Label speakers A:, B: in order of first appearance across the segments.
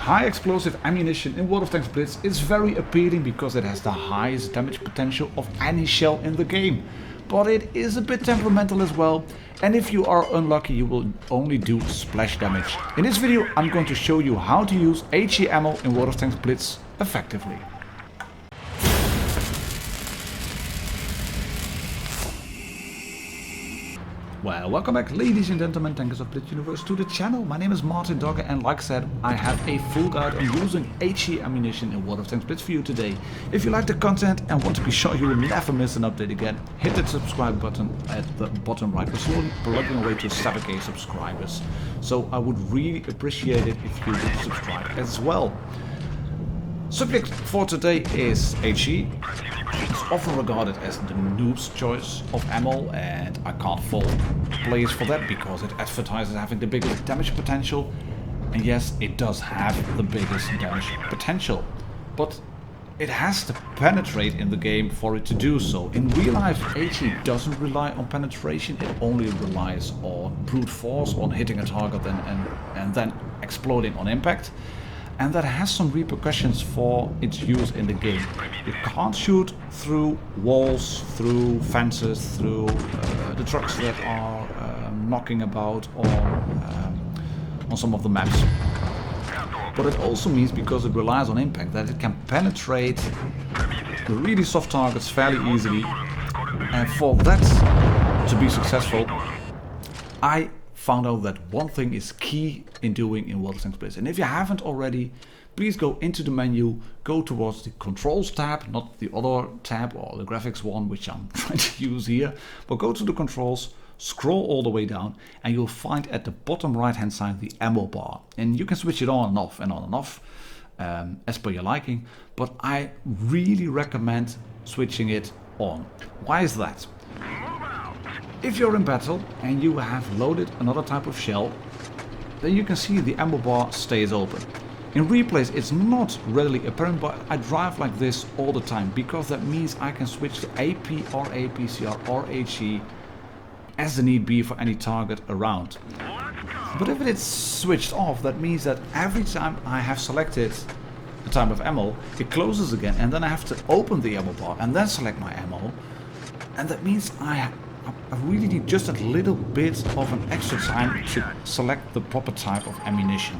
A: High explosive ammunition in World of Tanks Blitz is very appealing because it has the highest damage potential of any shell in the game. But it is a bit temperamental as well, and if you are unlucky you will only do splash damage. In this video I'm going to show you how to use HE ammo in World of Tanks Blitz effectively. Well, welcome back ladies and gentlemen, tankers of Blitz Universe, to the channel. My name is Martindogger, and like I said, I have a full guide on using HE ammunition in World of Tanks Blitz for you today. If you like the content and want to be sure you will never miss an update again, hit that subscribe button at the bottom right. We're slowly plugging away to 7k subscribers, so I would really appreciate it if you would subscribe as well. Subject for today is HE. It's often regarded as the noob's choice of ammo, and I can't fault players for that because it advertises having the biggest damage potential, and yes, it does have the biggest damage potential, but it has to penetrate in the game for it to do so. In real life, HE doesn't rely on penetration, it only relies on brute force, on hitting a target and then exploding on impact. And that has some repercussions for its use in the game. You can't shoot through walls, through fences, through the trucks that are knocking about on some of the maps. But it also means, because it relies on impact, that it can penetrate the really soft targets fairly easily. And for that to be successful, I found out that one thing is key in doing in World of Tanks Blitz. And if you haven't already, please go into the menu, go towards the controls tab, not the other tab or the graphics one, which I'm trying to use here, but go to the controls, scroll all the way down, and you'll find at the bottom right hand side the ammo bar. And you can switch it on and off and on and off as per your liking, but I really recommend switching it on. Why is that? If you're in battle and you have loaded another type of shell, then you can see the ammo bar stays open. In replays it's not readily apparent, but I drive like this all the time because that means I can switch to AP or APCR or HE as the need be for any target around. But if it's switched off, that means that every time I have selected the type of ammo, it closes again, and then I have to open the ammo bar and then select my ammo, and that means I really need just a little bit of an extra time to select the proper type of ammunition.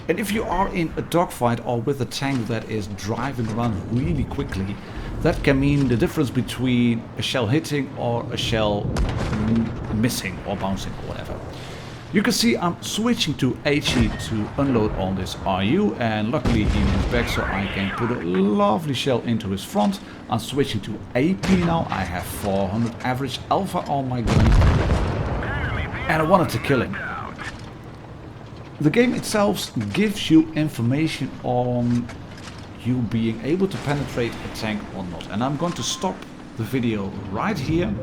A: And if you are in a dogfight or with a tank that is driving around really quickly, that can mean the difference between a shell hitting or a shell missing or bouncing or whatever. You can see I'm switching to HE to unload on this RU, and luckily he moves back so I can put a lovely shell into his front. I'm switching to AP now. I have 400 average alpha on my gun, and I wanted to kill him. The game itself gives you information on you being able to penetrate a tank or not, and I'm going to stop the video right here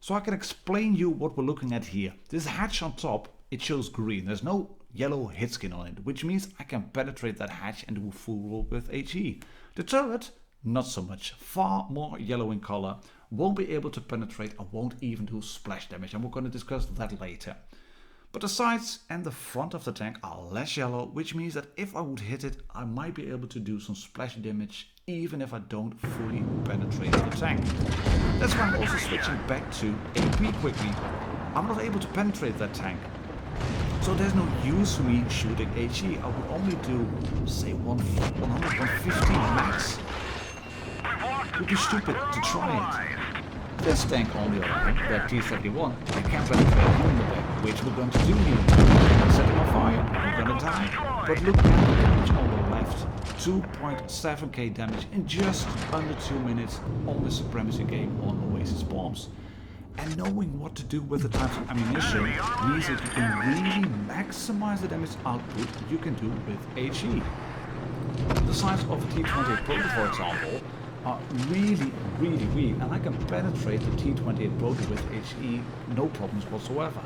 A: so I can explain you what we're looking at here. This hatch on top, it shows green. There's no yellow hit skin on it, which means I can penetrate that hatch and do a full roll with HE. The turret, not so much. Far more yellow in color. Won't be able to penetrate, I won't even do splash damage, and we're going to discuss that later. But the sides and the front of the tank are less yellow, which means that if I would hit it, I might be able to do some splash damage even if I don't fully penetrate the tank. That's why I'm also switching back to AP quickly. I'm not able to penetrate that tank, so there's no use for me shooting HE. I would only do, say, 100, 150 max. It would be stupid to try it. This tank, on the other hand, that T-71, I can penetrate you in the back, which we're going to do here. Set him on fire, we're going to die. But look at the damage on the left. 2.7k damage in just under 2 minutes on the Supremacy game on Oasis bombs. And knowing what to do with the types of ammunition means that you can really maximize the damage output you can do with HE. The size of the T-28 Proto, for example, are really weak, and I can penetrate the T-28 Proto with HE no problems whatsoever.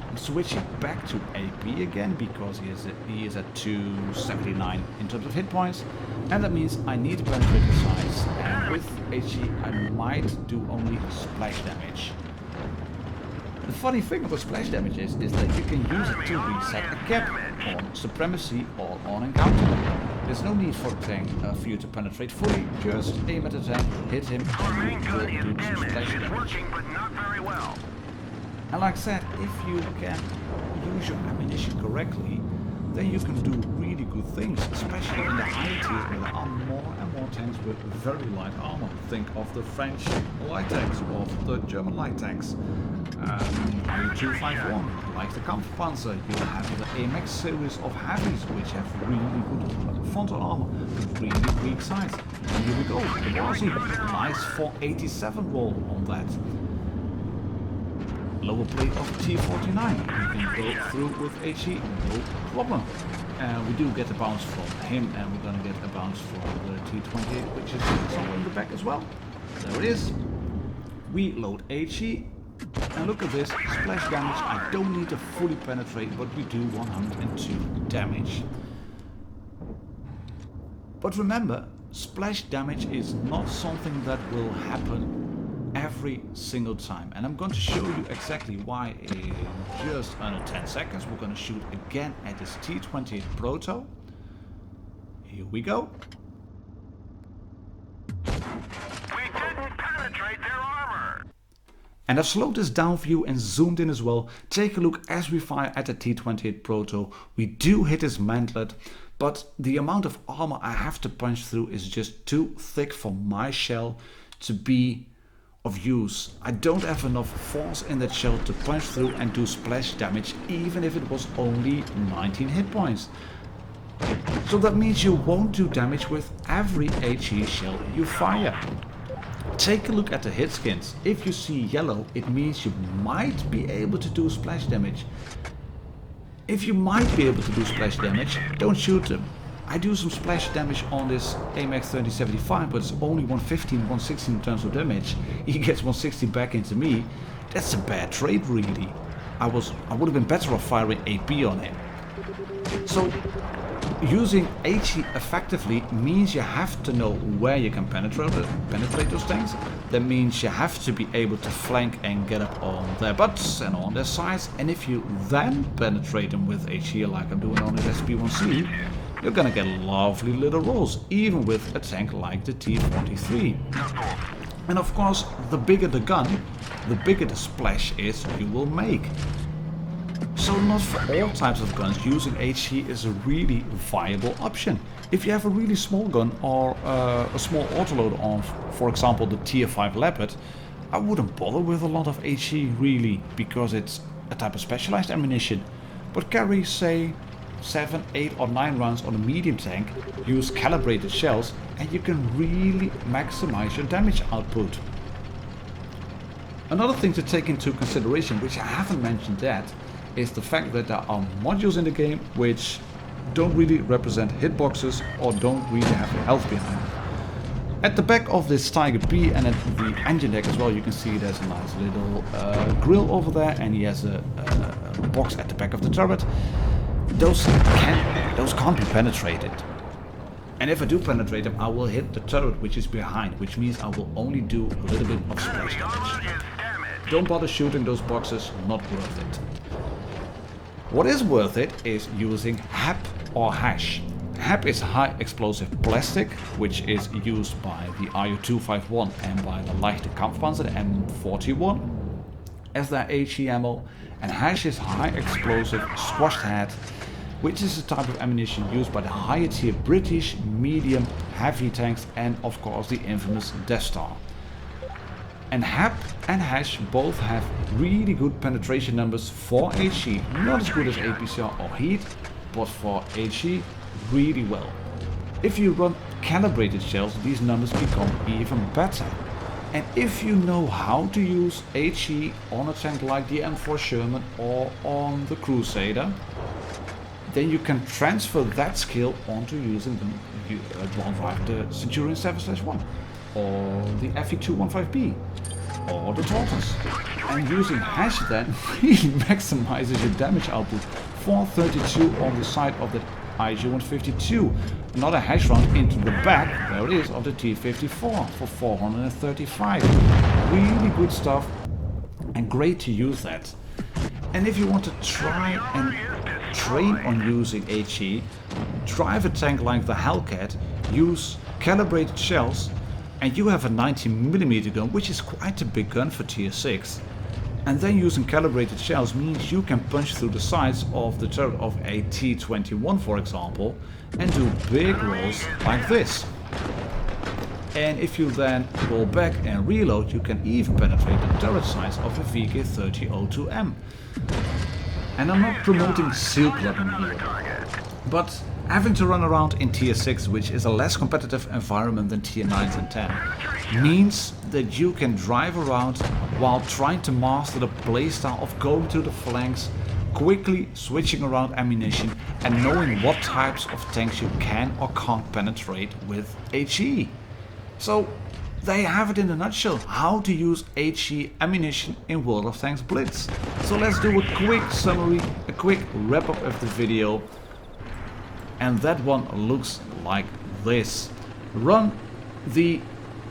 A: I'm switching back to AP again because he is at 279 in terms of hit points, and that means I need to penetrate the sides, and with HE I might do only splash damage. The funny thing about splash damage is that you can use it to reset a cap on supremacy or on encounter. There's no need for you to penetrate fully, just aim at the tank, hit him, and you will do some splash damage. And like I said, if you can use your ammunition correctly, then you can do really good things, especially in the higher tiers where there are more and more tanks with very light armor. Think of the French light tanks, of the German light tanks. U251, like the Kampfpanzer, you have the AMX series of heavies, which have really good frontal armor with really weak sides. And here we go, the Warzy, nice 487 roll on that. Lower plate of T49, you can go through with HE, no problem. We do get a bounce from him, and we're gonna get a bounce from the T28, which is somewhere in the back as well. There it is. We load HE, and look at this, splash damage. I don't need to fully penetrate, but we do 102 damage. But remember, splash damage is not something that will happen every single time, and I'm going to show you exactly why in just under 10 seconds. We're going to shoot again at this T28 Proto. Here we go.
B: We didn't penetrate their armor.
A: And I've slowed this down for you and zoomed in as well. Take a look as we fire at the T28 Proto. We do hit his mantlet, but the amount of armor I have to punch through is just too thick for my shell to be of use. I don't have enough force in that shell to punch through and do splash damage, even if it was only 19 hit points. So that means you won't do damage with every HE shell you fire. Take a look at the hit skins. If you see yellow, it means you might be able to do splash damage. If you might be able to do splash damage, don't shoot them. I do some splash damage on this AMX 3075, but it's only 115, 116 in terms of damage. He gets 160 back into me. That's a bad trade, really. I would have been better off firing AP on him. So using HE effectively means you have to know where you can penetrate those tanks. That means you have to be able to flank and get up on their butts and on their sides. And if you then penetrate them with HE like I'm doing on this SP1C, you're gonna get lovely little rolls, even with a tank like the T43. And of course, the bigger the gun, the bigger the splash is you will make. So not for all types of guns, using HE is a really viable option. If you have a really small gun or a small autoload on, for example, the Tier 5 Leopard, I wouldn't bother with a lot of HE really, because it's a type of specialized ammunition. But carry, say, 7, 8 or 9 rounds on a medium tank, use calibrated shells, and you can really maximize your damage output. Another thing to take into consideration, which I haven't mentioned yet, is the fact that there are modules in the game which don't really represent hitboxes or don't really have health behind them. At the back of this Tiger P and at the engine deck as well, you can see there's a nice little grill over there, and he has a box at the back of the turret. Those can't be penetrated. And if I do penetrate them, I will hit the turret which is behind, which means I will only do a little bit of splash damage. Don't bother shooting those boxes, not worth it. What is worth it is using HAP or hash. HAP is high explosive plastic, which is used by the RU-251 and by the Leichte Kampfpanzer, the M41, as their HE ammo. And hash is high explosive squashed head, which is a type of ammunition used by the higher tier British medium heavy tanks and of course the infamous Death Star. And HAP and hash both have really good penetration numbers for HE, not as good as APCR or heat, but for HE really well. If you run calibrated shells, these numbers become even better. And if you know how to use HE on a tank like the M4 Sherman or on the Crusader, then you can transfer that skill onto using the Centurion 7/1 or the FE215B or the Tortoise. And using hash then really maximizes your damage output. 432 on the side of the IG-152. Another hash round into the back, there it is, of the T-54 for 435. Really good stuff and great to use that. And if you want to try and train on using HE, drive a tank like the Hellcat, use calibrated shells, and you have a 90mm gun, which is quite a big gun for tier 6. And then using calibrated shells means you can punch through the sides of the turret of a T-21, for example, and do big rolls like this. And if you then roll back and reload, you can even penetrate the turret size of a VK3002M. And I'm not promoting seal clubbing here, but having to run around in tier 6, which is a less competitive environment than tier 9s and 10, means that you can drive around while trying to master the playstyle of going to the flanks, quickly switching around ammunition, and knowing what types of tanks you can or can't penetrate with HE. So there you have it in a nutshell, how to use HE ammunition in World of Tanks Blitz. So let's do a quick summary, a quick wrap up of the video. And that one looks like this. Run the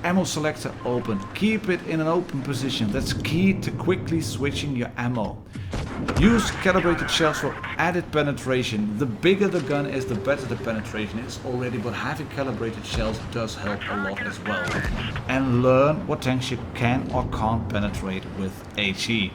A: ammo selector open, keep it in an open position, that's key to quickly switching your ammo. Use calibrated shells for added penetration. The bigger the gun is, the better the penetration is already, but having calibrated shells does help a lot as well. And learn what tanks you can or can't penetrate with HE.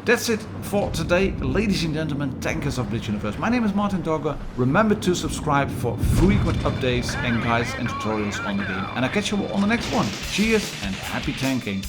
A: That's it for today, ladies and gentlemen, tankers of Blitz Universe. My name is martindogger. Remember to subscribe for frequent updates and guides and tutorials on the game. And I'll catch you all on the next one. Cheers and happy tanking.